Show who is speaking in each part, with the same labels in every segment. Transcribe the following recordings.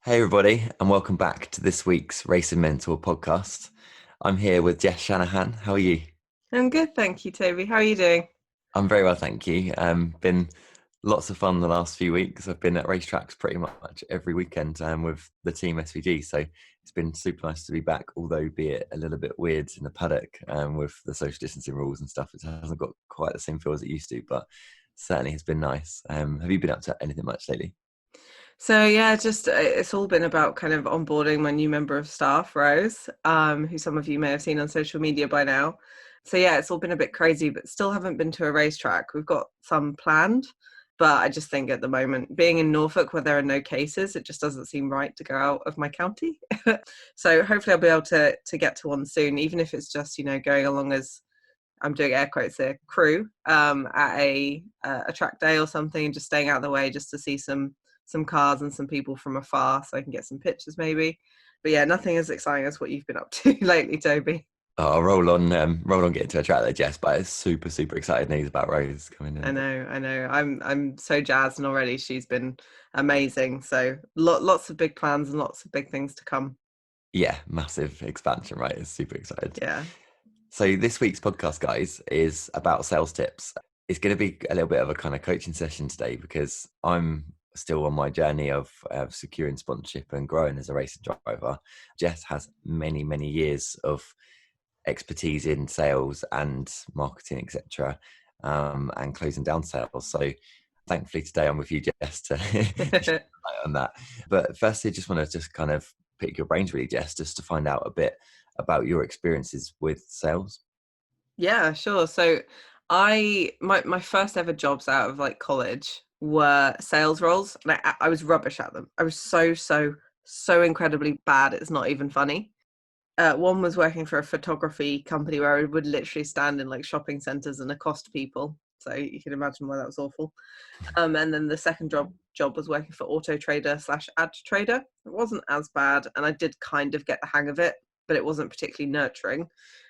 Speaker 1: Hey, everybody, and welcome back to this week's Racing Mentor podcast. I'm here with Jess Shanahan. How are you?
Speaker 2: I'm good, thank you, Toby. How are you doing?
Speaker 1: I'm very well, thank you. Been lots of fun the last few weeks. I've been at racetracks pretty much every weekend with the team SVG, so it's been super nice to be back. Although, be it a little bit weird in the paddock with the social distancing rules and stuff, it hasn't got quite the same feel as it used to, but certainly has been nice. Have you been up to anything much lately?
Speaker 2: So yeah, just it's all been about kind of onboarding my new member of staff, Rose, who some of you may have seen on social media by now. So yeah, it's all been a bit crazy, but still haven't been to a racetrack. We've got some planned, but I just think at the moment, being in Norfolk where there are no cases, it just doesn't seem right to go out of my county. So hopefully I'll be able to get to one soon, even if it's just going along as I'm doing air quotes there, crew at a track day or something, and just staying out of the way just to see some cars and some people from afar, so I can get some pictures maybe. But yeah, nothing as exciting as what you've been up to lately, Toby.
Speaker 1: I'll roll on getting to a track there, Jess. But it's super excited news about Rose coming
Speaker 2: I
Speaker 1: in.
Speaker 2: know, I know. I'm so jazzed, and already she's been amazing. So lots of big plans and lots of big things to come.
Speaker 1: Yeah, massive expansion, right? It's super excited.
Speaker 2: Yeah.
Speaker 1: So this week's podcast, guys, is about sales tips. It's going to be a little bit of a kind of coaching session today because I'm still on my journey of securing sponsorship and growing as a racing driver. Jess has many years of expertise in sales and marketing, etc., and closing down sales. So thankfully today I'm with you, Jess, to shed light on that. But firstly, just want to just kind of pick your brains really, Jess, just to find out a bit about your experiences with sales.
Speaker 2: Yeah, sure. So my first ever jobs out of like college were sales roles, and I was rubbish at them. I was so incredibly bad. It's not even funny. One was working for a photography company where I would literally stand in like shopping centers and accost people. So you can imagine why that was awful. And then the second job was working for Auto Trader slash Ad Trader. It wasn't as bad, and I did kind of get the hang of it, but it wasn't particularly nurturing.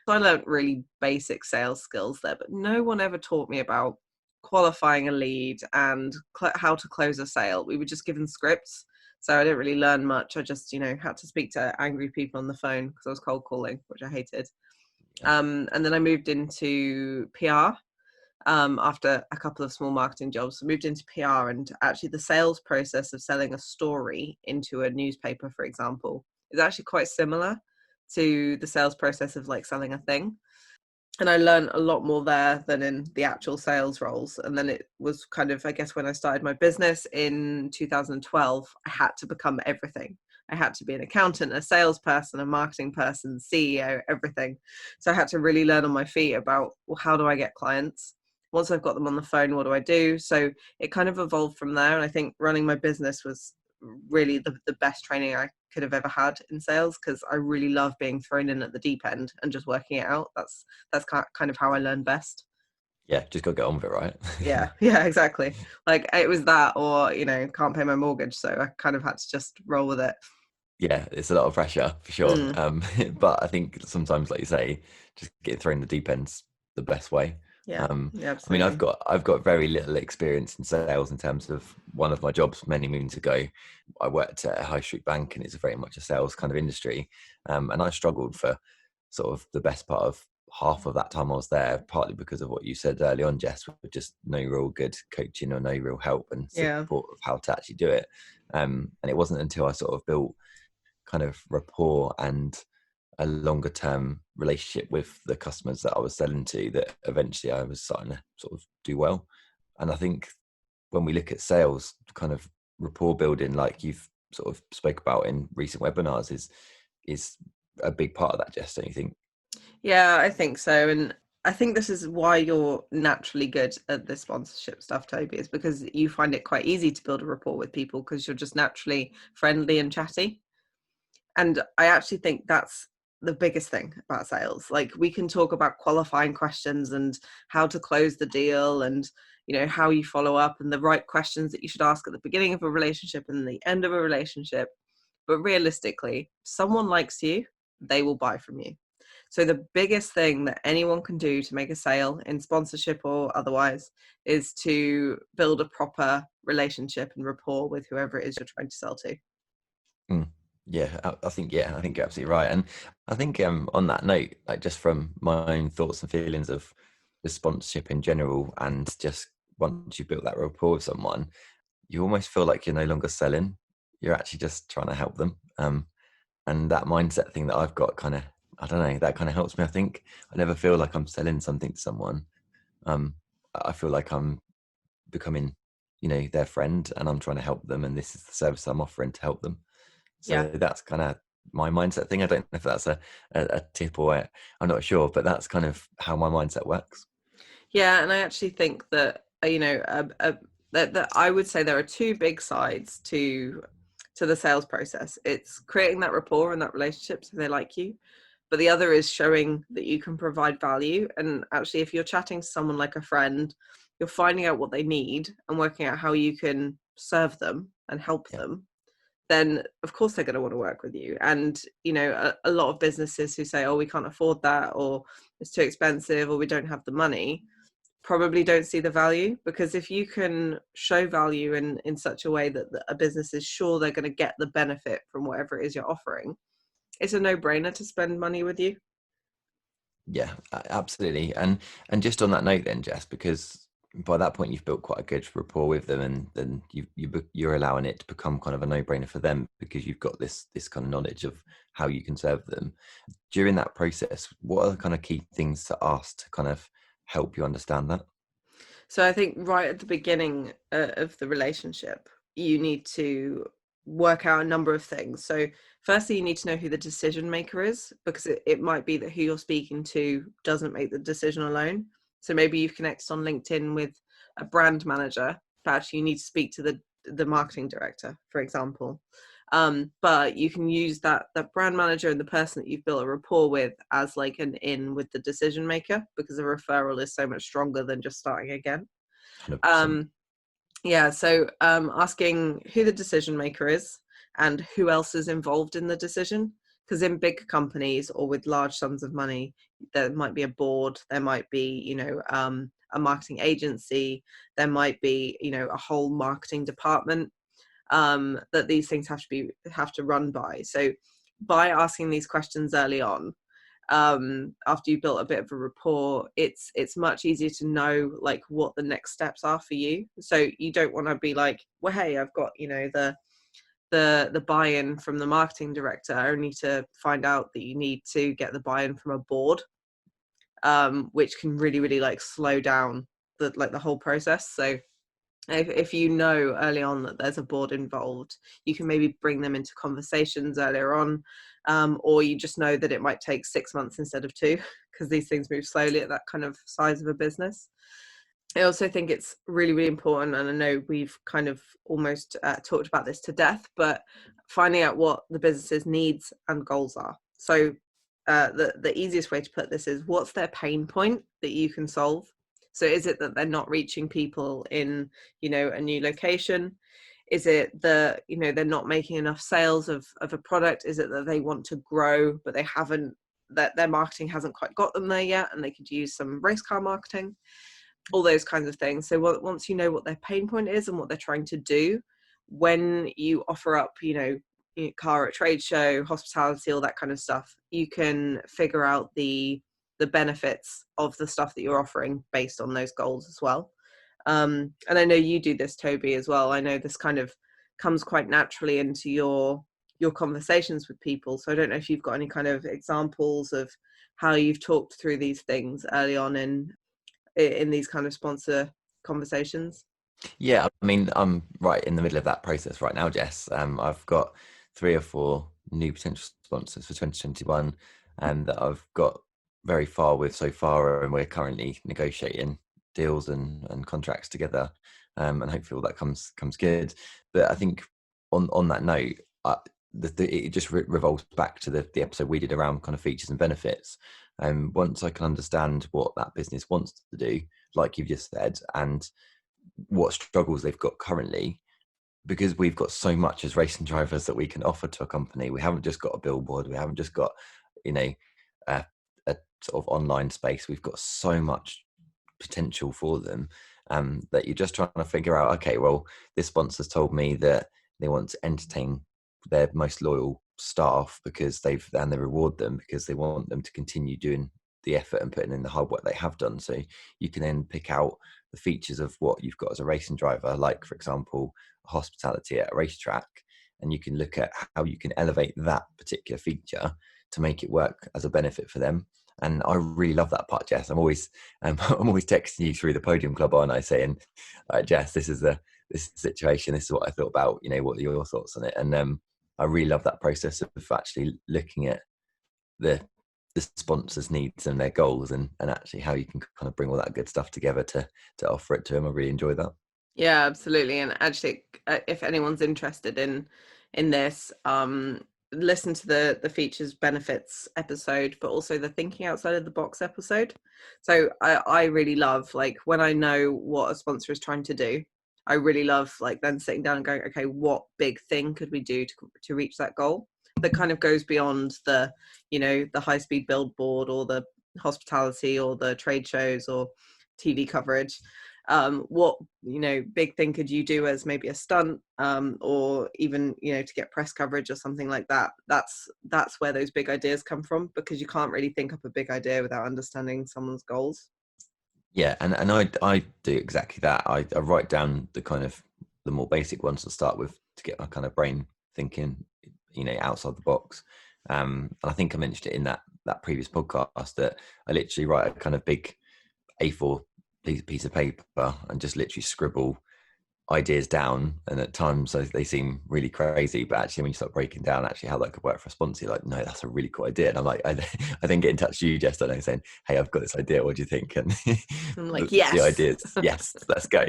Speaker 2: So I learned really basic sales skills there, but no one ever taught me about qualifying a lead and how to close a sale. We were just given scripts, so I didn't really learn much. I just, had to speak to angry people on the phone because I was cold calling, which I hated.
Speaker 1: Yeah.
Speaker 2: And then I moved into PR after a couple of small marketing jobs. So moved into PR, and actually the sales process of selling a story into a newspaper, for example, is actually quite similar to the sales process of like selling a thing. And I learned a lot more there than in the actual sales roles. And then it was kind of, I guess, when I started my business in 2012, I had to become everything. I had to be an accountant, a salesperson, a marketing person, CEO, everything. So I had to really learn on my feet about, well, how do I get clients? Once I've got them on the phone, what do I do? So it kind of evolved from there. And I think running my business was really the best training I could have ever had in sales, because I really love being thrown in at the deep end and just working it out. That's kind of how I learn best.
Speaker 1: Yeah, just got to get on with it, right?
Speaker 2: Yeah, yeah, exactly. Like it was that, or can't pay my mortgage, so I kind of had to just roll with it.
Speaker 1: Yeah, it's a lot of pressure for sure.
Speaker 2: Mm,
Speaker 1: But I think sometimes, like you say, just get thrown in the deep end's the best way.
Speaker 2: yeah, yeah,
Speaker 1: I mean, I've
Speaker 2: absolutely.
Speaker 1: got very little experience in sales in terms of one of my jobs many moons ago. I worked at a high street bank, and it's very much a sales kind of industry. And I struggled for sort of the best part of half of that time I was there, partly because of what you said early on, Jess, with just no real good coaching or no real help and
Speaker 2: Yeah,
Speaker 1: support of how to actually do it. And it wasn't until I sort of built kind of rapport and a longer term relationship with the customers that I was selling to that eventually I was starting to sort of do well. And I think when we look at sales, kind of rapport building, like you've sort of spoke about in recent webinars, is a big part of that, Jess, don't you think?
Speaker 2: yeah, I think so. And I think this is why you're naturally good at this sponsorship stuff, Toby, is because you find it quite easy to build a rapport with people because you're just naturally friendly and chatty. And I actually think that's the biggest thing about sales. Like we can talk about qualifying questions and how to close the deal, and how you follow up, and the right questions that you should ask at the beginning of a relationship and the end of a relationship. But realistically, someone likes you, they will buy from you. So the biggest thing that anyone can do to make a sale in sponsorship or otherwise is to build a proper relationship and rapport with whoever it is you're trying to sell to.
Speaker 1: Mm. Yeah, I think I think you're absolutely right. And I think on that note, like just from my own thoughts and feelings of the sponsorship in general, and just once you've built that rapport with someone, you almost feel like you're no longer selling. You're actually just trying to help them. And that mindset thing that I've got kind of, I don't know, that kind of helps me. I think I never feel like I'm selling something to someone. Um, I feel like I'm becoming, their friend, and I'm trying to help them, and this is the service I'm offering to help them.
Speaker 2: Yeah.
Speaker 1: So that's kind of my mindset thing. I don't know if that's a tip or I'm not sure, but that's kind of how my mindset works.
Speaker 2: Yeah, and I actually think that that I would say there are two big sides to the sales process. It's creating that rapport and that relationship so they like you, but the other is showing that you can provide value. And actually, if you're chatting to someone like a friend, you're finding out what they need and working out how you can serve them and help
Speaker 1: Yeah.
Speaker 2: them. Then of course they're going to want to work with you. And a lot of businesses who say, oh, we can't afford that, or it's too expensive, or we don't have the money, probably don't see the value. Because if you can show value in such a way that a business is sure they're going to get the benefit from whatever it is you're offering, it's a no-brainer to spend money with you.
Speaker 1: Yeah, absolutely. And just on that note then, Jess, because by that point you've built quite a good rapport with them, and then you're allowing it to become kind of a no-brainer for them because you've got this kind of knowledge of how you can serve them. During that process, what are the kind of key things to ask to kind of help you understand that?
Speaker 2: So I think right at the beginning of the relationship, you need to work out a number of things. So firstly, you need to know who the decision maker is, because it might be that who you're speaking to doesn't make the decision alone. So maybe you've connected on LinkedIn with a brand manager, but actually you need to speak to the marketing director, for example. But you can use that brand manager and the person that you've built a rapport with as like an in with the decision maker, because a referral is so much stronger than just starting again.
Speaker 1: 100%.
Speaker 2: Um, yeah, so asking who the decision maker is and who else is involved in the decision. Because in big companies or with large sums of money, there might be a board, there might be, a marketing agency, there might be, a whole marketing department, that these things have to run by. So by asking these questions early on, after you built a bit of a rapport, it's much easier to know like what the next steps are for you. So you don't want to be like, well, hey, I've got the buy-in from the marketing director, only to find out that you need to get the buy-in from a board, which can really really like slow down the whole process. So if you know early on that there's a board involved, you can maybe bring them into conversations earlier on, or you just know that it might take 6 months instead of two, because these things move slowly at that kind of size of a business. I also think it's really, really important, and I know we've kind of almost talked about this to death, but finding out what the business's needs and goals are. So the easiest way to put this is, what's their pain point that you can solve? So is it that they're not reaching people in, a new location? Is it that, they're not making enough sales of a product? Is it that they want to grow, but they haven't, that their marketing hasn't quite got them there yet, and they could use some race car marketing? All those kinds of things. So once you know what their pain point is and what they're trying to do, when you offer up, car at trade show, hospitality, all that kind of stuff, you can figure out the benefits of the stuff that you're offering based on those goals as well. And I know you do this, Toby, as well. I know this kind of comes quite naturally into your conversations with people. So I don't know if you've got any kind of examples of how you've talked through these things early on in these kind of sponsor conversations.
Speaker 1: Yeah, I mean, I'm right in the middle of that process right now, Jess. I've got 3 or 4 new potential sponsors for 2021, and that I've got very far with so far, and we're currently negotiating deals and contracts together, and hopefully all that comes good. But I think on that note, it just revolves back to the episode we did around kind of features and benefits. Once I can understand what that business wants to do, like you've just said, and what struggles they've got currently, because we've got so much as racing drivers that we can offer to a company. We haven't just got a billboard, we haven't just got, you know a, a sort of online space. We've got so much potential for them, that you're just trying to figure out, okay, well, this sponsor's told me that they want to entertain their most loyal staff because they reward them because they want them to continue doing the effort and putting in the hard work they have done. So you can then pick out the features of what you've got as a racing driver, like for example, hospitality at a racetrack, and you can look at how you can elevate that particular feature to make it work as a benefit for them. And I really love that part, Jess. I'm always I'm always texting you through the Podium Club, aren't I, saying, all right, Jess, this is the situation, this is what I thought about, what are your thoughts on it? And I really love that process of actually looking at the sponsors' needs and their goals, and actually how you can kind of bring all that good stuff together to offer it to them. I really enjoy that.
Speaker 2: Yeah, absolutely. And actually, if anyone's interested in this, listen to the features benefits episode, but also the thinking outside of the box episode. So I really love, like, when I know what a sponsor is trying to do, I really love like then sitting down and going, okay, what big thing could we do to reach that goal that kind of goes beyond the, the high speed billboard or the hospitality or the trade shows or TV coverage. What big thing could you do as maybe a stunt, or even to get press coverage or something like that? That's where those big ideas come from, because you can't really think up a big idea without understanding someone's goals.
Speaker 1: Yeah, and I do exactly that. I write down the kind of the more basic ones to start with to get my kind of brain thinking, outside the box. And I think I mentioned it in that previous podcast that I literally write a kind of big A4 piece of paper and just literally scribble ideas down, and at times they seem really crazy, but actually when you start breaking down actually how that could work for a sponsor, you're like, no, that's a really cool idea. And I'm like, I then get in touch with you, Jess, and I'm saying, hey, I've got this idea, what do you think? And
Speaker 2: I'm like,
Speaker 1: the
Speaker 2: yes.
Speaker 1: ideas, yes, let's go.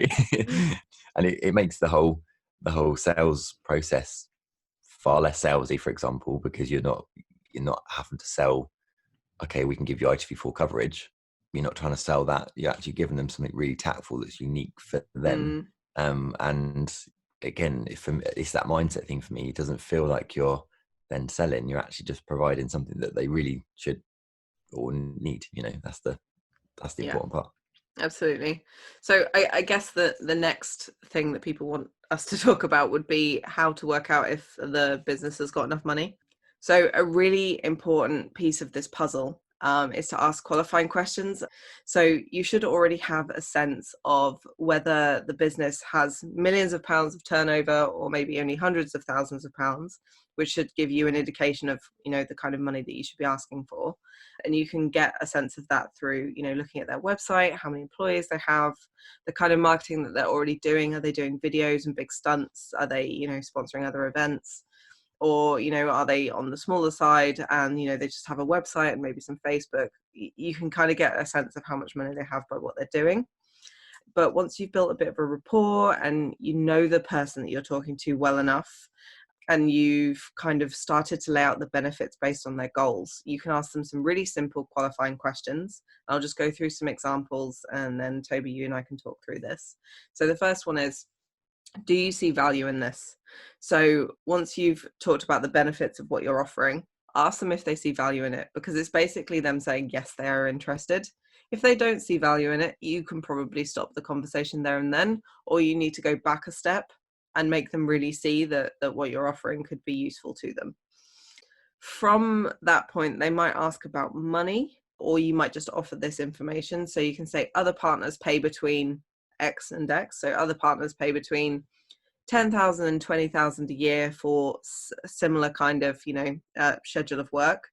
Speaker 1: And it makes the whole sales process far less salesy, for example, because you're not having to sell, okay, we can give you ITV4 coverage. You're not trying to sell that. You're actually giving them something really tactful that's unique for them. And again, it's that mindset thing for me. It doesn't feel like you're then selling. You're actually just providing something that they really should or need. That's the
Speaker 2: Yeah,
Speaker 1: important part.
Speaker 2: absolutely. So I guess the next thing that people want us to talk about would be how to work out if the business has got enough money. So a really important piece of this puzzle is to ask qualifying questions. So you should already have a sense of whether the business has millions of pounds of turnover or maybe only hundreds of thousands of pounds, which should give you an indication of, the kind of money that you should be asking for. And you can get a sense of that through, looking at their website, how many employees they have, the kind of marketing that they're already doing. Are they doing videos and big stunts? Are they, sponsoring other events? Or are they on the smaller side and they just have a website and maybe some Facebook? You can kind of get a sense of how much money they have by what they're doing. But once you've built a bit of a rapport and the person that you're talking to well enough, and you've kind of started to lay out the benefits based on their goals, you can ask them some really simple qualifying questions. I'll just go through some examples, and then Toby, you and I can talk through this. So the first one is, do you see value in this? So once you've talked about the benefits of what you're offering, ask them if they see value in it, because it's basically them saying, yes, they are interested. If they don't see value in it, you can probably stop the conversation there and then, or you need to go back a step and make them really see that what you're offering could be useful to them. From that point, they might ask about money, or you might just offer this information. So you can say other partners pay between X and X. So other partners pay between 10,000 and 20,000 a year for similar kind of, schedule of work.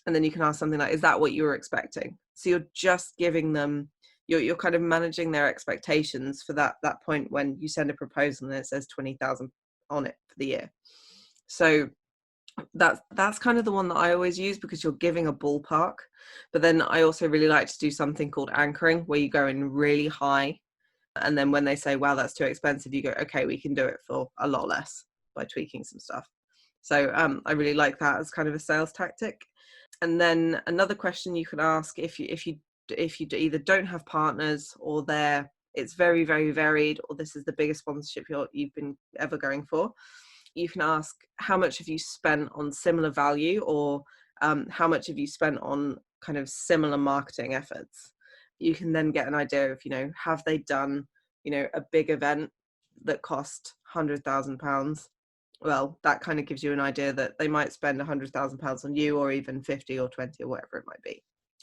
Speaker 2: And then you can ask something like, is that what you were expecting? So you're just giving them, you're kind of managing their expectations for that point when you send a proposal and it says 20,000 on it for the year. So that's kind of the one that I always use, because you're giving a ballpark. But then I also really like to do something called anchoring, where you go in really high, and then when they say, wow, that's too expensive, you go, okay, we can do it for a lot less by tweaking some stuff. So I really like that as kind of a sales tactic. And then another question you can ask, if you either don't have partners, or it's very, very varied, or this is the biggest sponsorship you've been ever going for, you can ask, how much have you spent on similar value, or how much have you spent on kind of similar marketing efforts? You can then get an idea of, have they done, a big event that cost £100,000, well, that kind of gives you an idea that they might spend £100,000 on you, or even 50 or 20 or whatever it might be.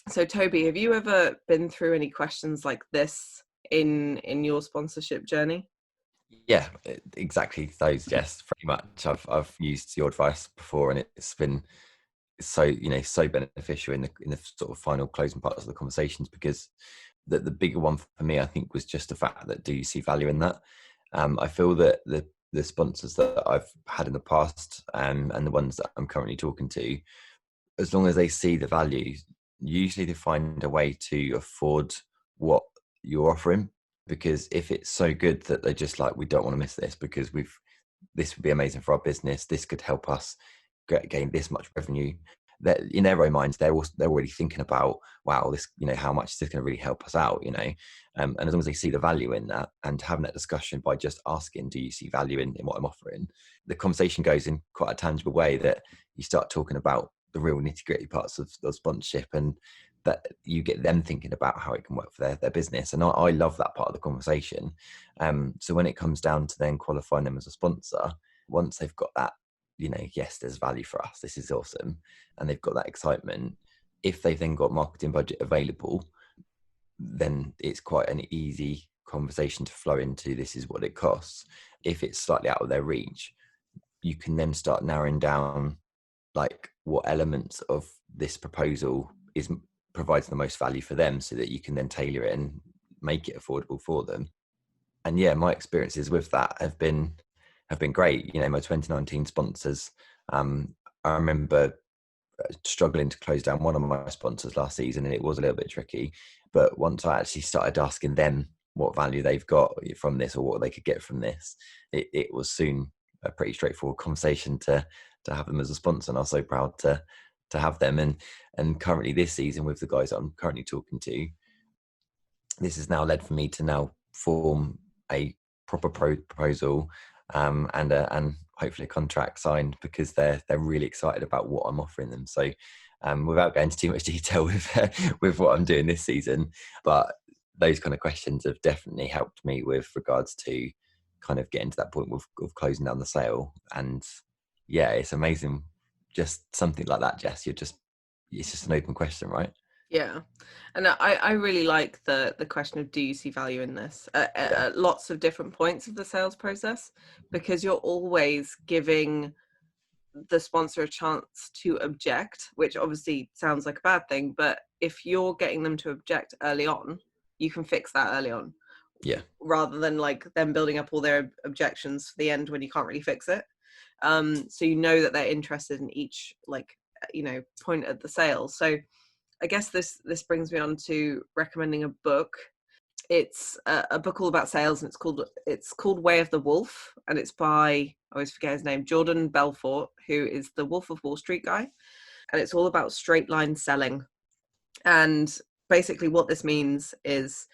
Speaker 2: So Toby, have you ever been through any questions like this in your sponsorship journey?
Speaker 1: Yeah, exactly those, Jess. Pretty much. I've used your advice before, and it's been so, so beneficial in the sort of final closing parts of the conversations, because the bigger one for me, I think, was just the fact that, do you see value in that? I feel that the sponsors that I've had in the past, and the ones that I'm currently talking to, as long as they see the value, usually they find a way to afford what you're offering. Because if it's so good that they're just like, we don't want to miss this, because this would be amazing for our business, this could help us gain this much revenue, that in their own minds they're already thinking about, wow, this, how much is this going to really help us out, and as long as they see the value in that, and having that discussion by just asking, do you see value in what I'm offering, the conversation goes in quite a tangible way, that you start talking about the real nitty-gritty parts of sponsorship, and that you get them thinking about how it can work for their business. And I love that part of the conversation. So when it comes down to then qualifying them as a sponsor, once they've got that, yes, there's value for us, this is awesome, and they've got that excitement, if they've then got marketing budget available, then it's quite an easy conversation to flow into, this is what it costs. If it's slightly out of their reach, you can then start narrowing down, like, what elements of this proposal provides the most value for them, so that you can then tailor it and make it affordable for them. And yeah, my experiences with that have been great. My 2019 sponsors, I remember struggling to close down one of my sponsors last season, and it was a little bit tricky. But once I actually started asking them what value they've got from this, or what they could get from this, it was soon a pretty straightforward conversation to have them as a sponsor. And I was so proud to have them. And currently this season, with the guys I'm currently talking to, this has now led for me to now form a proper proposal, and hopefully a contract signed, because they're really excited about what I'm offering them. So without going into too much detail with what I'm doing this season, but those kind of questions have definitely helped me with regards to kind of getting to that point of closing down the sale. And yeah, it's amazing. Just something like that, Jess, it's just an open question, right?
Speaker 2: Yeah, and I really like the question of, do you see value in this,
Speaker 1: Yeah.
Speaker 2: at lots of different points of the sales process, because you're always giving the sponsor a chance to object, which obviously sounds like a bad thing, but if you're getting them to object early on, you can fix that early on,
Speaker 1: Yeah.
Speaker 2: rather than like them building up all their objections for the end when you can't really fix it. So that they're interested in each, like, point at the sale. So I guess this brings me on to recommending a book. It's a book all about sales, and it's called Way of the Wolf, and it's by, I always forget his name, Jordan Belfort, who is the Wolf of Wall Street guy, and it's all about straight line selling. And basically, what this means is,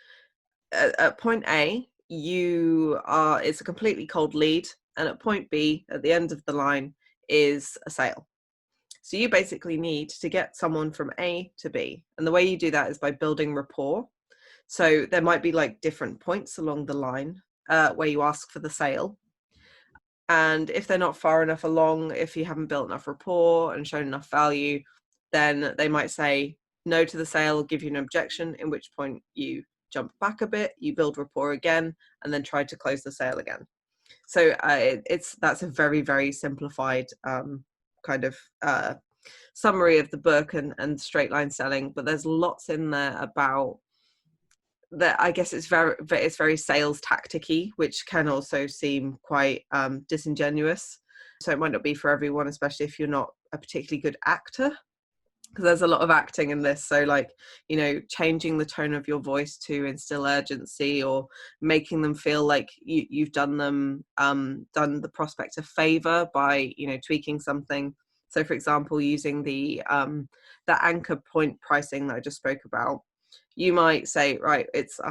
Speaker 2: at point A, it's a completely cold lead, and at point B, at the end of the line, is a sale. So you basically need to get someone from A to B. And the way you do that is by building rapport. So there might be like different points along the line where you ask for the sale. And if they're not far enough along, if you haven't built enough rapport and shown enough value, then they might say no to the sale, give you an objection, in which point you jump back a bit, you build rapport again, and then try to close the sale again. So that's a very, very simplified kind of summary of the book and straight line selling, but there's lots in there about that. I guess it's very sales tacticy, which can also seem quite disingenuous. So it might not be for everyone, especially if you're not a particularly good actor, because there's a lot of acting in this. So like, changing the tone of your voice to instill urgency, or making them feel like you've done the prospect a favor by, tweaking something. So for example, using the anchor point pricing that I just spoke about, you might say, right, it's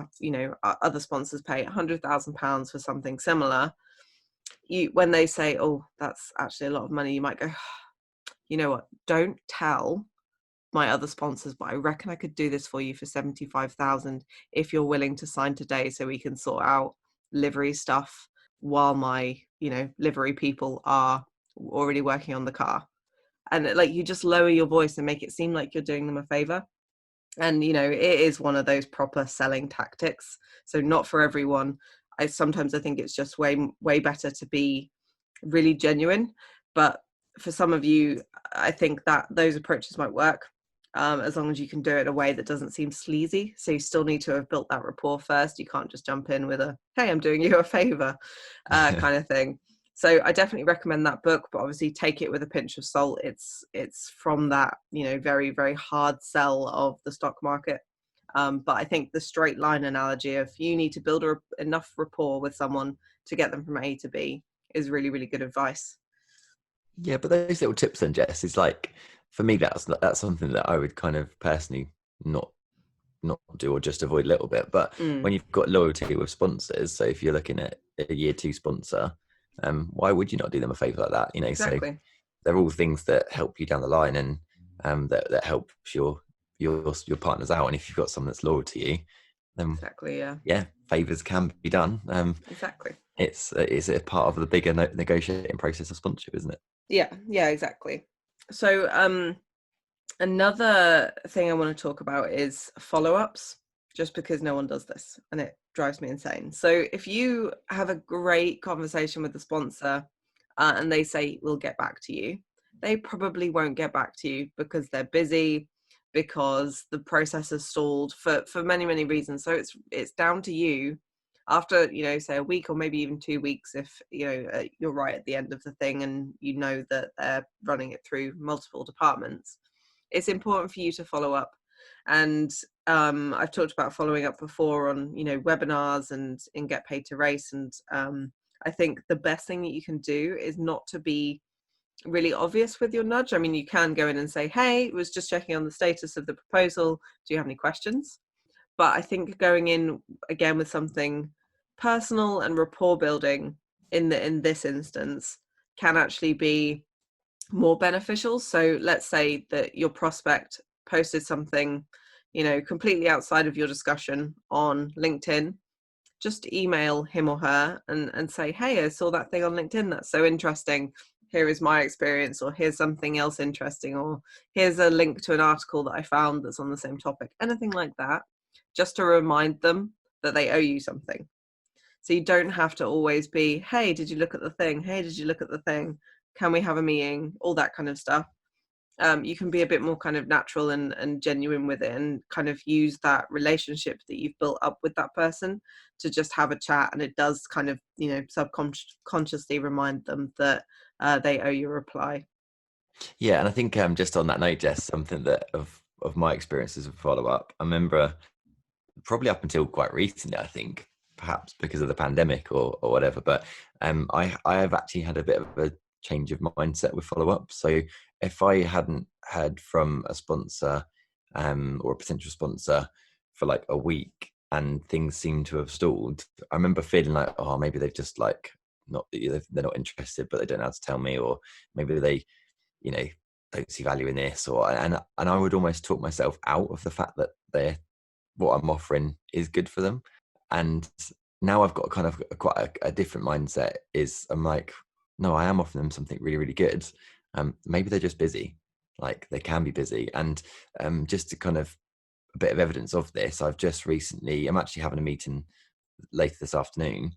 Speaker 2: other sponsors pay £100,000 for something similar. When they say, oh, that's actually a lot of money, you might go, you know what, don't tell my other sponsors, but I reckon I could do this for you for 75,000 if you're willing to sign today, so we can sort out livery stuff, while my, livery people are already working on the car. And like, you just lower your voice and make it seem like you're doing them a favor. And it is one of those proper selling tactics, so not for everyone. I think it's just way better to be really genuine, but for some of you, I think that those approaches might work, as long as you can do it in a way that doesn't seem sleazy. So you still need to have built that rapport first. You can't just jump in with a "hey, I'm doing you a favor" kind of thing. So I definitely recommend that book, but obviously take it with a pinch of salt. It's from that very, very hard sell of the stock market. But I think the straight line analogy of you need to build enough rapport with someone to get them from A to B is really, really good advice.
Speaker 1: Yeah, but those little tips then, Jess, is like, for me, that's something that I would kind of personally not do, or just avoid a little bit. But when you've got loyalty with sponsors, so if you're looking at a year 2 sponsor, why would you not do them a favor like that? So
Speaker 2: Exactly.
Speaker 1: they're all things that help you down the line, and that helps your partners out. And if you've got someone that's loyal to you, then
Speaker 2: Exactly. Yeah.
Speaker 1: yeah, favors can be done.
Speaker 2: Exactly.
Speaker 1: It's a part of the bigger negotiating process of sponsorship, isn't it?
Speaker 2: Yeah, exactly. So another thing I want to talk about is follow-ups, just because no one does this and it drives me insane. So if you have a great conversation with the sponsor, and they say we'll get back to you, they probably won't get back to you because they're busy, because the process has stalled for many, many reasons. So it's down to you after, say a week or maybe even 2 weeks, if you're right at the end of the thing and that they're running it through multiple departments. It's important for you to follow up. And I've talked about following up before on webinars and in Get Paid to Race. And I think the best thing that you can do is not to be really obvious with your nudge. I mean, you can go in and say, "Hey, was just checking on the status of the proposal. Do you have any questions?" But I think going in again with something personal and rapport building in this instance can actually be more beneficial. So let's say that your prospect posted something, completely outside of your discussion on LinkedIn. Just email him or her and say, "Hey, I saw that thing on LinkedIn. That's so interesting. Here is my experience," or "Here's something else interesting," or "Here's a link to an article that I found that's on the same topic." Anything like that, just to remind them that they owe you something. So you don't have to always be, "Hey, did you look at the thing? Hey, did you look at the thing? Can we have a meeting?" All that kind of stuff. You can be a bit more kind of natural and genuine with it, and kind of use that relationship that you've built up with that person to just have a chat. And it does kind of, subconsciously remind them that they owe you a reply.
Speaker 1: Yeah, and I think just on that note, Jess, something that of my experiences of follow up, I remember probably up until quite recently, I think, perhaps because of the pandemic or whatever, but I have actually had a bit of a change of mindset with follow up. So if I hadn't heard from a sponsor or a potential sponsor for like a week and things seem to have stalled, I remember feeling like, oh, maybe they've just like not, they're not interested, but they don't know how to tell me, or maybe they, you know, don't see value in this, or and I would almost talk myself out of the fact that they're, what I'm offering is good for them. And now I've got kind of quite a different mindset. Is I'm like, no, I am offering them something really, really good. Maybe they're just busy. Like they can be busy. And just to kind of a bit of evidence of this, I've just recently, I'm actually having a meeting later this afternoon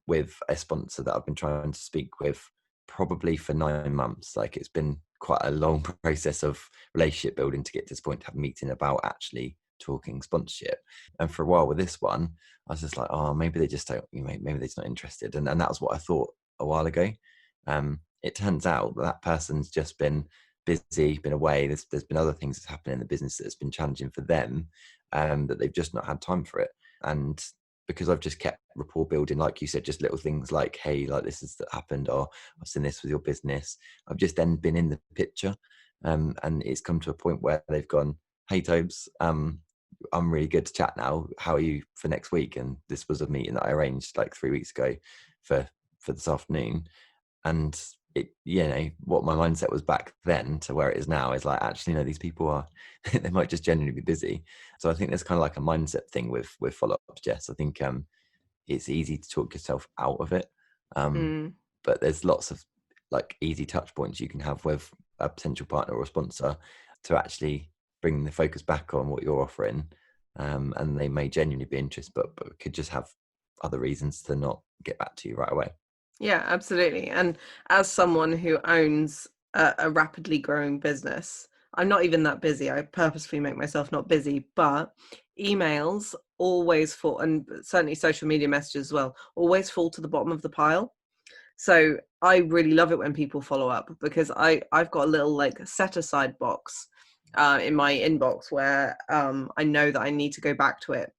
Speaker 1: with a sponsor that I've been trying to speak with probably for 9 months. Like it's been quite a long process of relationship building to get to this point to have a meeting about actually talking sponsorship. And for a while with this one, I was just like, oh, maybe they just don't, maybe they're just not interested. And that was what I thought a while ago. It turns out that person's just been busy, been away. There's been other things that's happened in the business that's been challenging for them, that they've just not had time for it. And because I've just kept rapport building, like you said, just little things like, hey, like this has happened, or I've seen this with your business. I've just then been in the picture. And it's come to a point where they've gone, hey, Tobes, I'm really good to chat now. How are you for next week? And this was a meeting that I arranged like 3 weeks ago for this afternoon. And it, what my mindset was back then to where it is now is like, actually, no, these people are, they might just genuinely be busy. So I think there's kind of like a mindset thing with follow-ups, Jess. I think it's easy to talk yourself out of it.
Speaker 2: Mm.
Speaker 1: But there's lots of like easy touch points you can have with a potential partner or sponsor to actually bring the focus back on what you're offering. And they may genuinely be interested, but could just have other reasons to not get back to you right away.
Speaker 2: Yeah, absolutely. And as someone who owns a rapidly growing business, I'm not even that busy. I purposefully make myself not busy, but emails always fall, and certainly social media messages as well, always fall to the bottom of the pile. So I really love it when people follow up, because I've got a little like set aside box in my inbox where I know that I need to go back to it,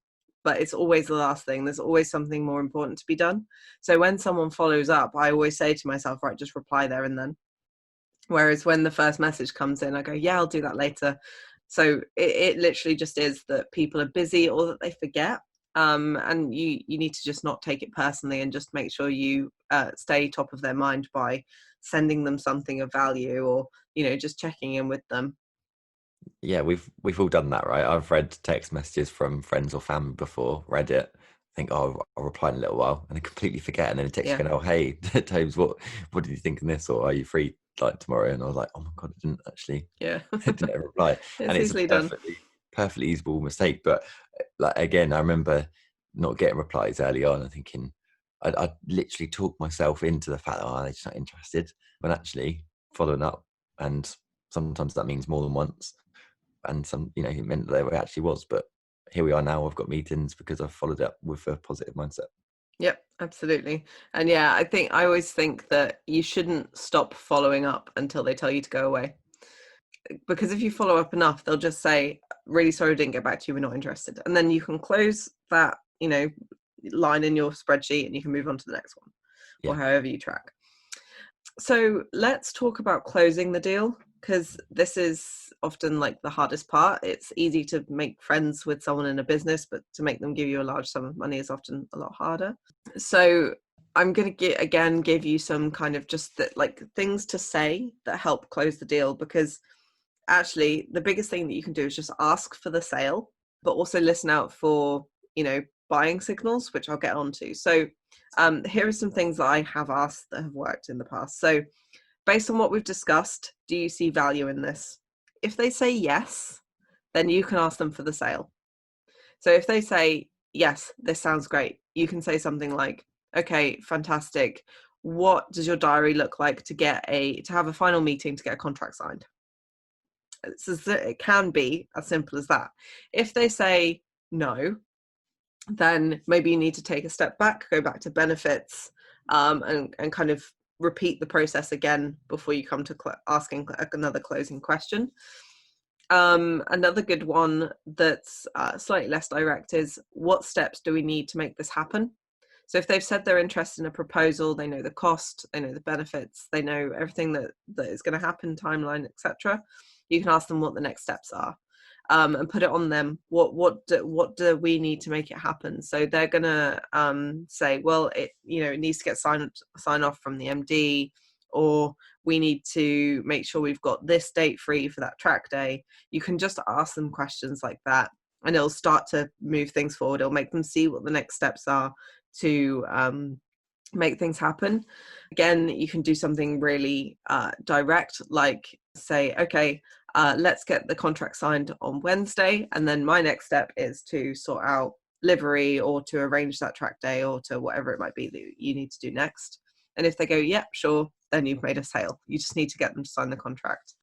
Speaker 2: but it's always the last thing. There's always something more important to be done. So when someone follows up, I always say to myself, right, just reply there and then. Whereas when the first message comes in, I go, yeah, I'll do that later. So it literally just is that people are busy or that they forget. And you need to just not take it personally, and just make sure you stay top of their mind by sending them something of value, or, just checking in with them.
Speaker 1: Yeah, we've all done that, right? I've read text messages from friends or family before, read it, think, oh, I'll reply in a little while, and then completely forget, and then text you
Speaker 2: Yeah.
Speaker 1: going, oh, hey, Tobes, what did you think of this, or are you free like tomorrow? And I was like, oh my god, I didn't actually,
Speaker 2: Yeah.
Speaker 1: I didn't ever reply, and
Speaker 2: It's
Speaker 1: it's a
Speaker 2: easily done.
Speaker 1: perfectly usable mistake. But like again, I remember not getting replies early on and thinking, I literally talked myself into the fact that they're just not interested, when actually following up, and sometimes that means more than once, and some, it meant that it actually was. But here we are now. I've got meetings because I've followed up with a positive mindset.
Speaker 2: Yep, absolutely. And yeah, I always think that you shouldn't stop following up until they tell you to go away. Because if you follow up enough, they'll just say, really sorry, I didn't get back to you, we're not interested. And then you can close that, line in your spreadsheet, and you can move on to the next one, or
Speaker 1: Yeah,
Speaker 2: however you track. So let's talk about closing the deal, because this is often like the hardest part. It's easy to make friends with someone in a business, but to make them give you a large sum of money is often a lot harder. So I'm going to give you some kind of just like things to say that help close the deal, because actually the biggest thing that you can do is just ask for the sale, but also listen out for, buying signals, which I'll get onto. So here are some things that I have asked that have worked in the past. So based on what we've discussed, do you see value in this? If they say yes, then you can ask them for the sale. So if they say, yes, this sounds great, you can say something like, okay, fantastic. What does your diary look like to have a final meeting to get a contract signed? It can be as simple as that. If they say no, then maybe you need to take a step back, go back to benefits, and kind of repeat the process again before you come to asking another closing question. Another good one that's slightly less direct is, what steps do we need to make this happen? So if they've said they're interested in a proposal, they know the cost, they know the benefits, they know everything that is going to happen, timeline, etc. You can ask them what the next steps are, and put it on them. What do we need to make it happen? So they're going to say, well, it needs to get sign off from the MD, or we need to make sure we've got this date free for that track day. You can just ask them questions like that, and it'll start to move things forward. It'll make them see what the next steps are to make things happen. Again, you can do something really direct, like say, okay, let's get the contract signed on Wednesday, and then my next step is to sort out livery, or to arrange that track day, or to whatever it might be that you need to do next. And if they go, yep, sure, then you've made a sale. You just need to get them to sign the contract.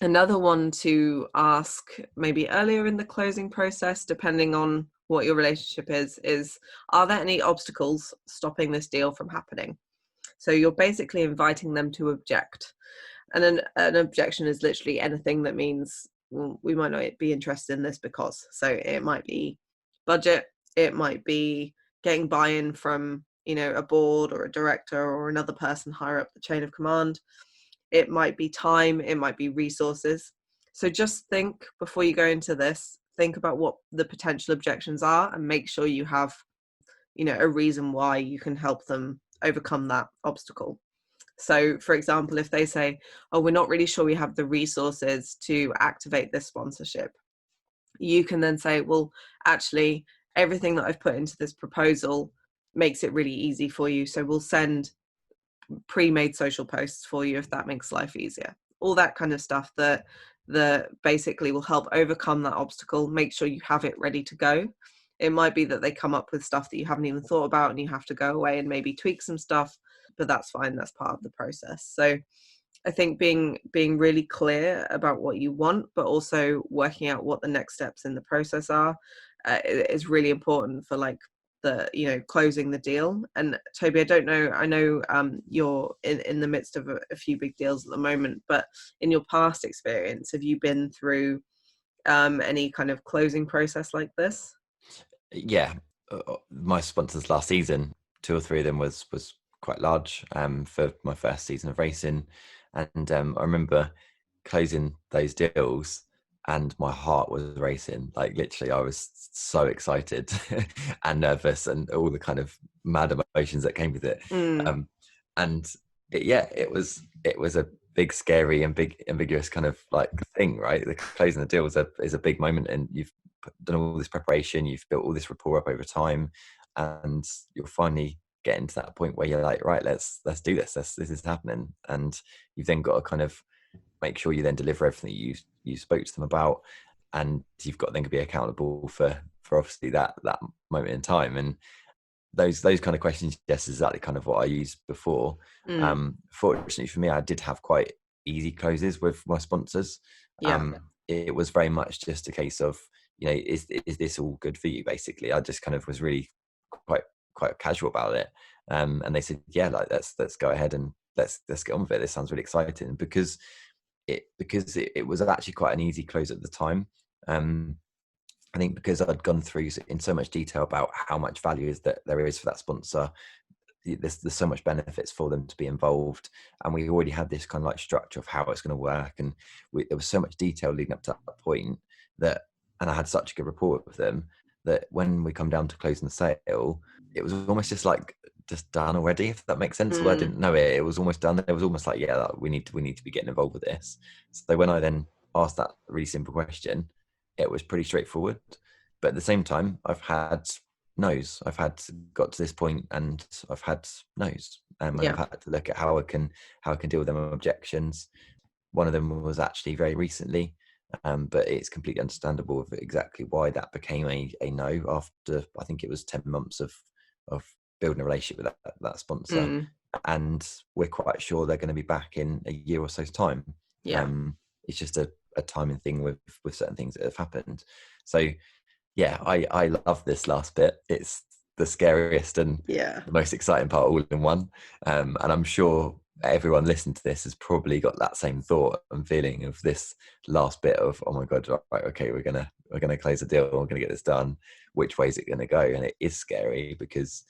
Speaker 2: Another one to ask maybe earlier in the closing process, depending on what your relationship is, are there any obstacles stopping this deal from happening? So you're basically inviting them to object. And an objection is literally anything that means, well, we might not be interested in this because. So it might be budget, it might be getting buy-in from, a board or a director or another person higher up the chain of command. It might be time, it might be resources. So just think before you go into this, think about what the potential objections are, and make sure you have, a reason why you can help them overcome that obstacle. So for example, if they say, oh, we're not really sure we have the resources to activate this sponsorship, you can then say, well, actually, everything that I've put into this proposal makes it really easy for you. So we'll send pre-made social posts for you if that makes life easier. All that kind of stuff that basically will help overcome that obstacle. Make sure you have it ready to go. It might be that they come up with stuff that you haven't even thought about and you have to go away and maybe tweak some stuff, but that's fine. That's part of the process. So I think being really clear about what you want, but also working out what the next steps in the process are, is really important for like the, you know, closing the deal. And Toby, I don't know, I know you're in the midst of a few big deals at the moment, but in your past experience, have you been through any kind of closing process like this?
Speaker 1: Yeah, my sponsors last season, 2 or 3 of them was quite large for my first season of racing, and I remember closing those deals and my heart was racing. Like literally I was so excited and nervous and all the kind of mad emotions that came with it.
Speaker 2: Mm,
Speaker 1: um and yeah, it was a big scary and big ambiguous kind of like thing, right? The closing the deal is a big moment, and you've done all this preparation, you've built all this rapport up over time, and you're finally getting to that point where you're like, right, let's do this, this is happening. And you've then got to kind of make sure you then deliver everything you spoke to them about, and you've got then to be accountable for obviously that moment in time. And those kind of questions, yes, is exactly kind of what I used before.
Speaker 2: mm,
Speaker 1: Fortunately for me, I did have quite easy closes with my sponsors.
Speaker 2: yeah.
Speaker 1: It was very much just a case of, you know, is this all good for you? Basically, I just kind of was really quite casual about it. And they said, yeah, like let's go ahead and let's get on with it. This sounds really exciting, because it was actually quite an easy close at the time. I think because I'd gone through in so much detail about how much value is that there is for that sponsor. There's so much benefits for them to be involved, and we already had this kind of like structure of how it's going to work, and there was so much detail leading up to that point that, and I had such a good rapport with them, that when we come down to closing the sale, it was almost just like just done already, if that makes sense. Although I
Speaker 2: Mm,
Speaker 1: didn't know it, it was almost done. It was almost like, yeah, we need to be getting involved with this. So when I then asked that really simple question, it was pretty straightforward. But at the same time, I've had no's. I've had got to this point and I've had no's, and
Speaker 2: yeah.
Speaker 1: I've had to look at how I can deal with them objections. One of them was actually very recently, but it's completely understandable of exactly why that became a no after, I think it was 10 months of building a relationship with that sponsor,
Speaker 2: Mm,
Speaker 1: and we're quite sure they're going to be back in a year or so's time.
Speaker 2: yeah.
Speaker 1: It's just a timing thing with certain things that have happened. So yeah, I love this last bit. It's the scariest and
Speaker 2: Yeah.
Speaker 1: the most exciting part all in one. And I'm sure everyone listening to this has probably got that same thought and feeling of this last bit of, oh my god, right, okay, we're gonna close the deal, we're gonna get this done. Which way is it gonna go? And it is scary because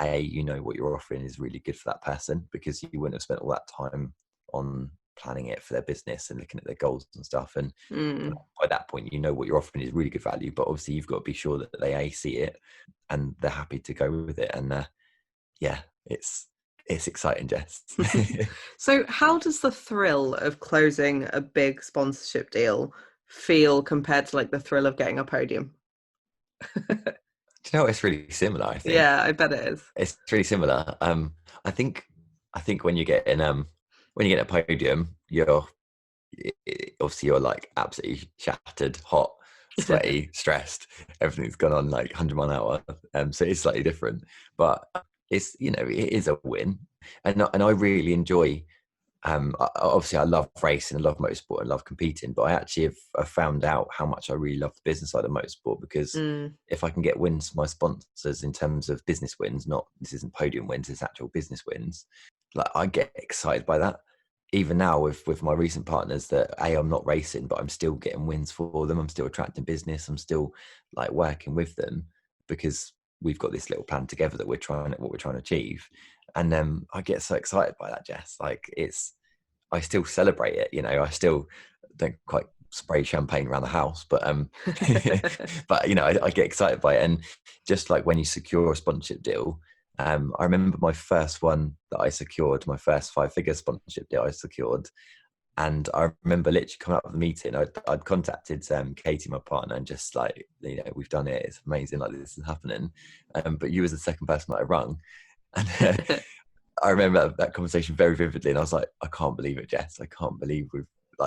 Speaker 1: you know what you're offering is really good for that person, because you wouldn't have spent all that time on planning it for their business and looking at their goals and stuff. And
Speaker 2: Mm.
Speaker 1: by that point, you know what you're offering is really good value, but obviously you've got to be sure that they see it and they're happy to go with it. And yeah, it's exciting, Jess.
Speaker 2: So how does the thrill of closing a big sponsorship deal feel compared to like the thrill of getting a podium?
Speaker 1: Do you know, it's really similar. I think
Speaker 2: Yeah, I bet it is.
Speaker 1: it's really similar. I think when you get in when you get a podium, you're obviously you're like absolutely shattered, hot, sweaty, stressed. Everything's gone on like 100 mile an hour. So it's slightly different, but it's, you know, it is a win, and I really enjoy. Obviously, I love racing, I love motorsport, I love competing, but I actually have found out how much I really love the business side of motorsport, because
Speaker 2: Mm,
Speaker 1: if I can get wins for my sponsors in terms of business wins, not, this isn't podium wins, it's actual business wins, like I get excited by that. Even now with my recent partners, that I'm not racing, but I'm still getting wins for them. I'm still attracting business. I'm still like working with them because we've got this little plan together that what we're trying to achieve. And I get so excited by that, Jess. Like I still celebrate it. You know, I still don't quite spray champagne around the house, but but you know, I get excited by it. And just like when you secure a sponsorship deal, I remember my first one that I secured, my first 5-figure sponsorship deal I secured. And I remember literally coming up with the meeting, I'd contacted Katie, my partner, and just like, you know, we've done it. It's amazing. Like, this is happening. But you was the second person that I rung. And I remember that conversation very vividly, and I was like, I can't believe it, Jess. I can't believe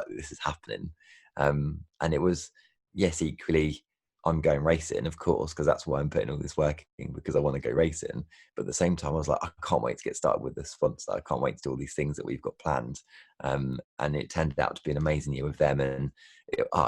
Speaker 1: this is happening. And it was, yes, equally, I'm going racing, of course, because that's why I'm putting all this work in, because I want to go racing. But at the same time, I was like, I can't wait to get started with the sponsor. I can't wait to do all these things that we've got planned. And it turned out to be an amazing year with them, and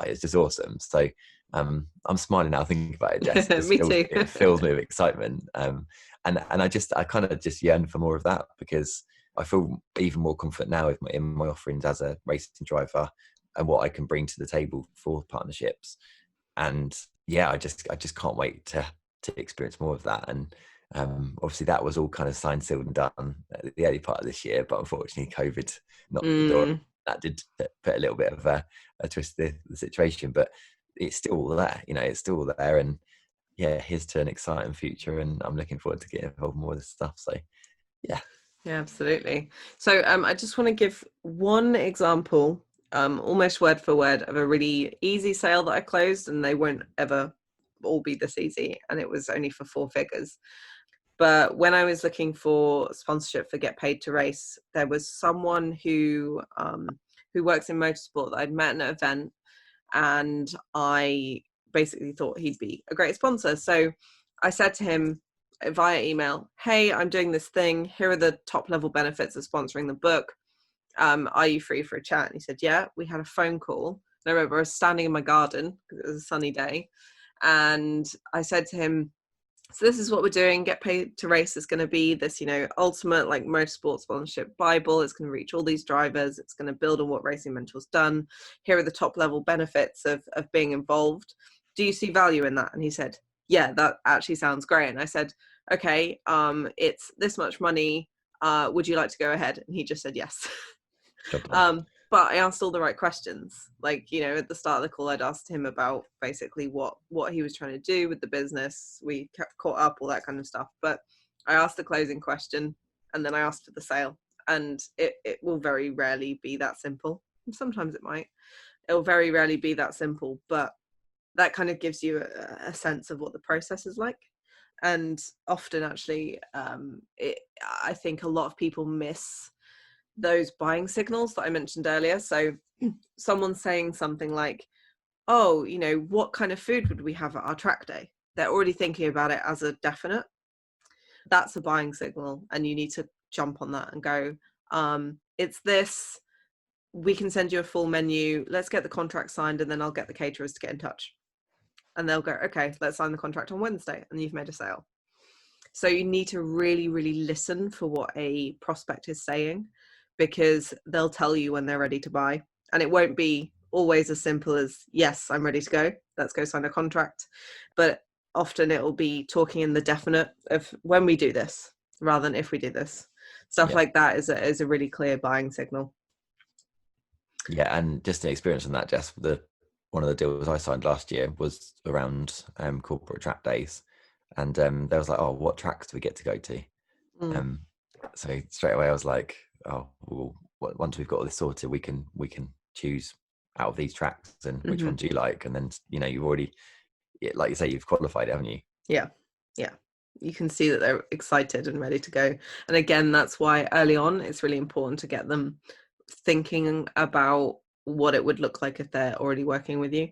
Speaker 1: it's just awesome. So I'm smiling now thinking about it, Jess.
Speaker 2: Me too.
Speaker 1: It fills me with excitement. And I kind of just yearn for more of that, because I feel even more confident now in my offerings as a racing driver and what I can bring to the table for partnerships. And yeah, I just can't wait to experience more of that. And obviously that was all kind of signed, sealed and done at the early part of this year, but unfortunately COVID knocked the door. That did put a little bit of a twist to the situation, but it's still there, it's still there. And yeah, here's to an exciting future, and I'm looking forward to getting involved more with this stuff. So yeah.
Speaker 2: Yeah, absolutely. So I just want to give one example, almost word for word, of a really easy sale that I closed, and they won't ever all be this easy, and it was only for 4 figures. But when I was looking for sponsorship for Get Paid to Race, there was someone who works in motorsport that I'd met at an event, and I basically thought he'd be a great sponsor. So I said to him via email, hey, I'm doing this thing. Here are the top level benefits of sponsoring the book. Are you free for a chat? And he said, yeah. We had a phone call. And I remember I was standing in my garden because it was a sunny day. And I said to him, so this is what we're doing. Get Paid to Race is going to be this, ultimate like motorsport sponsorship Bible. It's going to reach all these drivers. It's going to build on what Racing Mentor's done. Here are the top level benefits of being involved. Do you see value in that? And he said, yeah, that actually sounds great. And I said, okay, it's this much money. Would you like to go ahead? And he just said yes. But I asked all the right questions. Like, at the start of the call, I'd asked him about basically what he was trying to do with the business. We caught up, all that kind of stuff. But I asked the closing question, and then I asked for the sale. And it will very rarely be that simple. Sometimes it might. It'll very rarely be that simple. But that kind of gives you a sense of what the process is like. And often, actually, I think a lot of people miss those buying signals that I mentioned earlier. So someone saying something like, oh, what kind of food would we have at our track day? They're already thinking about it as a definite. That's a buying signal, and you need to jump on that and go, it's this, we can send you a full menu, let's get the contract signed, and then I'll get the caterers to get in touch. And they'll go, okay, let's sign the contract on Wednesday, and you've made a sale. So you need to really, really listen for what a prospect is saying, because they'll tell you when they're ready to buy. And it won't be always as simple as, yes, I'm ready to go. Let's go sign a contract. But often it will be talking in the definite of when we do this rather than if we do this. Stuff like that is a really clear buying signal.
Speaker 1: Yeah, and just an experience on that, Jess, one of the deals I signed last year was around corporate track days. And there was like, oh, what tracks do we get to go to? So straight away I was like, oh, well, once we've got all this sorted, we can choose out of these tracks, and which one do you like? And then you've already, like you say, you've qualified it, haven't you?
Speaker 2: Yeah you can see that they're excited and ready to go. And again, that's why early on it's really important to get them thinking about what it would look like if they're already working with you,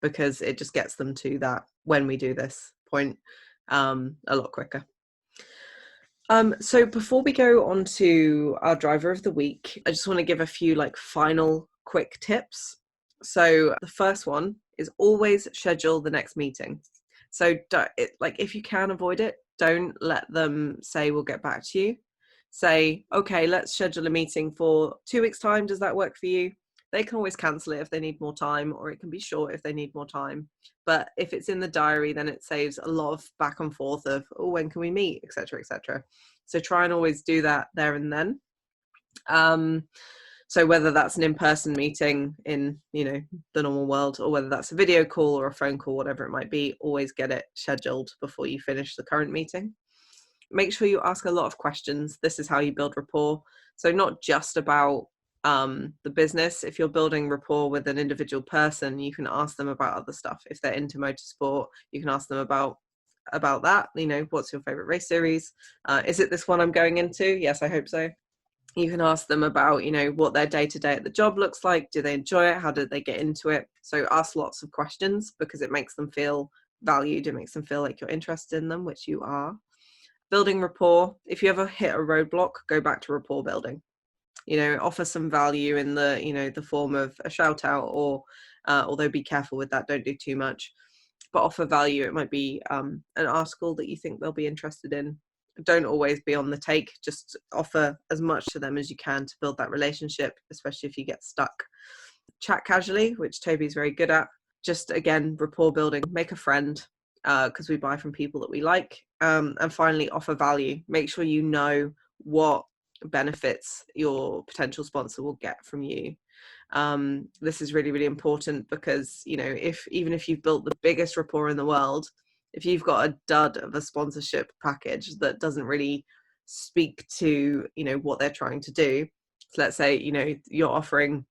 Speaker 2: because it just gets them to that when we do this point a lot quicker. So before we go on to our driver of the week, I just want to give a few final quick tips. So the first one is always schedule the next meeting. So if you can avoid it, don't let them say we'll get back to you. Say, okay, let's schedule a meeting for 2 weeks' time. Does that work for you? They can always cancel it if they need more time, or it can be short if they need more time. But if it's in the diary, then it saves a lot of back and forth of, oh, when can we meet, etc., etc. So try and always do that there and then. So whether that's an in-person meeting in, the normal world, or whether that's a video call or a phone call, whatever it might be, always get it scheduled before you finish the current meeting. Make sure you ask a lot of questions. This is how you build rapport. So not just about the business. If you're building rapport with an individual person, you can ask them about other stuff. If they're into motorsport, you can ask them about about that. What's your favorite race series? Is it this one I'm going into? Yes, I hope so. You can ask them about, what their day-to-day at the job looks like. Do they enjoy it? How did they get into it? So ask lots of questions because it makes them feel valued. It makes them feel like you're interested in them, which you are. Building rapport. If you ever hit a roadblock, go back to rapport building. Offer some value in the form of a shout out, or although be careful with that, don't do too much, but offer value. It might be an article that you think they'll be interested in. Don't always be on the take, just offer as much to them as you can to build that relationship, especially if you get stuck. Chat casually, which Toby's very good at. Just again, rapport building, make a friend, because we buy from people that we like. And finally, offer value. Make sure you know what benefits your potential sponsor will get from you. This is really, really important because, even if you've built the biggest rapport in the world, if you've got a dud of a sponsorship package that doesn't really speak to, what they're trying to do. So let's say, you're offering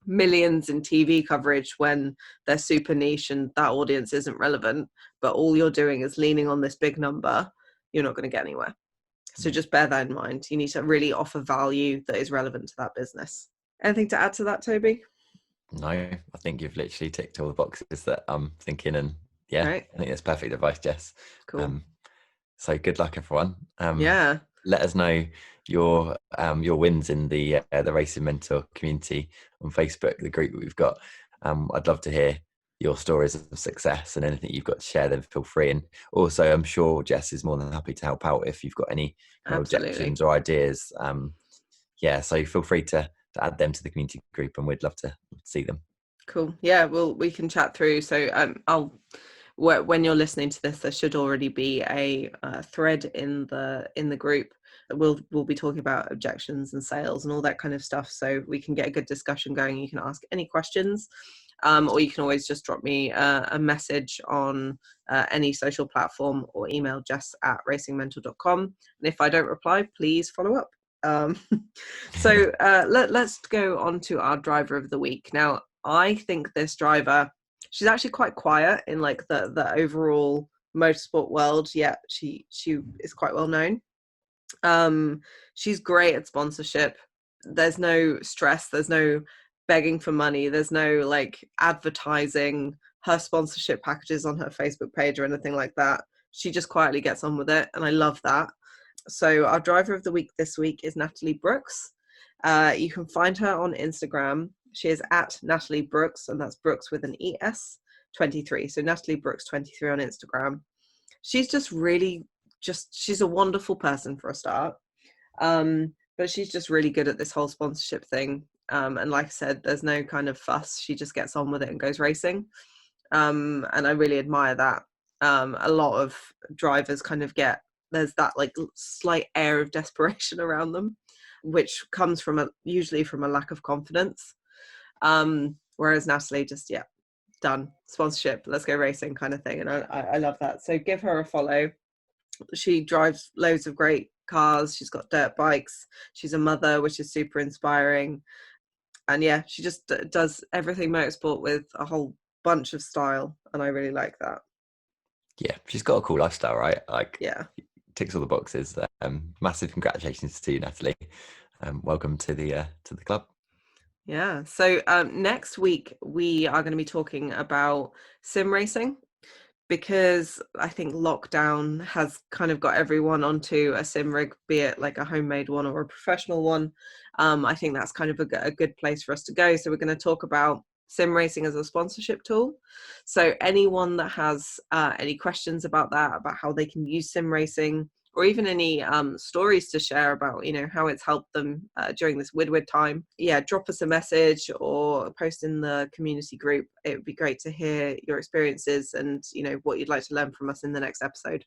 Speaker 2: millions in TV coverage when they're super niche and that audience isn't relevant, but all you're doing is leaning on this big number, you're not going to get anywhere. So just bear that in mind. You need to really offer value that is relevant to that business. Anything to add to that, Toby?
Speaker 1: No, I think you've literally ticked all the boxes that I'm thinking, and
Speaker 2: Right.
Speaker 1: I think that's perfect advice, Jess.
Speaker 2: Cool.
Speaker 1: So good luck, everyone.
Speaker 2: Yeah.
Speaker 1: Let us know your wins in the Racing Mentor community on Facebook, the group that we've got. I'd love to hear your stories of success, and anything you've got to share, then feel free. And also, I'm sure Jess is more than happy to help out if you've got any objections or ideas. So feel free to add them to the community group, and we'd love to see them.
Speaker 2: Cool. Yeah, well, we can chat through. So when you're listening to this, there should already be a thread in the group. We'll be talking about objections and sales and all that kind of stuff, so we can get a good discussion going. You can ask any questions, or you can always just drop me a message on any social platform, or email jess@racingmentor.com. And if I don't reply, please follow up. So let's go on to our driver of the week. Now, I think this driver, she's actually quite quiet in like the overall motorsport world, yet she is quite well known. She's great at sponsorship. There's no stress, there's no begging for money, there's no like advertising her sponsorship packages on her Facebook page or anything like that. She just quietly gets on with it, and I love that. So our driver of the week this week is Natalie Brooks. You can find her on Instagram. She is at Natalie Brooks, and that's Brooks with an ES 23. So Natalie Brooks 23 on Instagram. She's just really she's a wonderful person for a start. But she's just really good at this whole sponsorship thing. And like I said, there's no kind of fuss. She just gets on with it and goes racing. And I really admire that. A lot of drivers kind of there's that like slight air of desperation around them, which comes usually from a lack of confidence. Whereas Natalie just, done, sponsorship, let's go racing kind of thing. And I love that. So give her a follow. She drives loads of great cars. She's got dirt bikes. She's a mother, which is super inspiring. And yeah, she just does everything motorsport with a whole bunch of style. And I really like that.
Speaker 1: Yeah, she's got a cool lifestyle, right? Like,
Speaker 2: yeah,
Speaker 1: ticks all the boxes. Massive congratulations to you, Natalie. Welcome to the club.
Speaker 2: Yeah. So next week we are going to be talking about sim racing, because I think lockdown has kind of got everyone onto a sim rig, be it like a homemade one or a professional one. I think that's kind of a good place for us to go. So we're going to talk about sim racing as a sponsorship tool. So anyone that has any questions about that, about how they can use sim racing, or even any stories to share about, how it's helped them during this weird time, drop us a message or post in the community group. It would be great to hear your experiences and, what you'd like to learn from us in the next episode.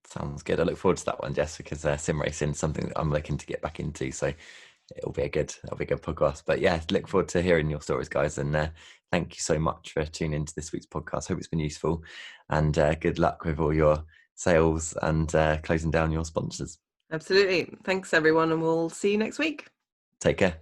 Speaker 1: Sounds good. I look forward to that one, Jess, because sim racing is something that I'm looking to get back into. So it'll be a good podcast. But yeah, look forward to hearing your stories, guys. And thank you so much for tuning into this week's podcast. Hope it's been useful, and good luck with all your sales and closing down your sponsors.
Speaker 2: Absolutely. Thanks, everyone. And we'll see you next week.
Speaker 1: Take care.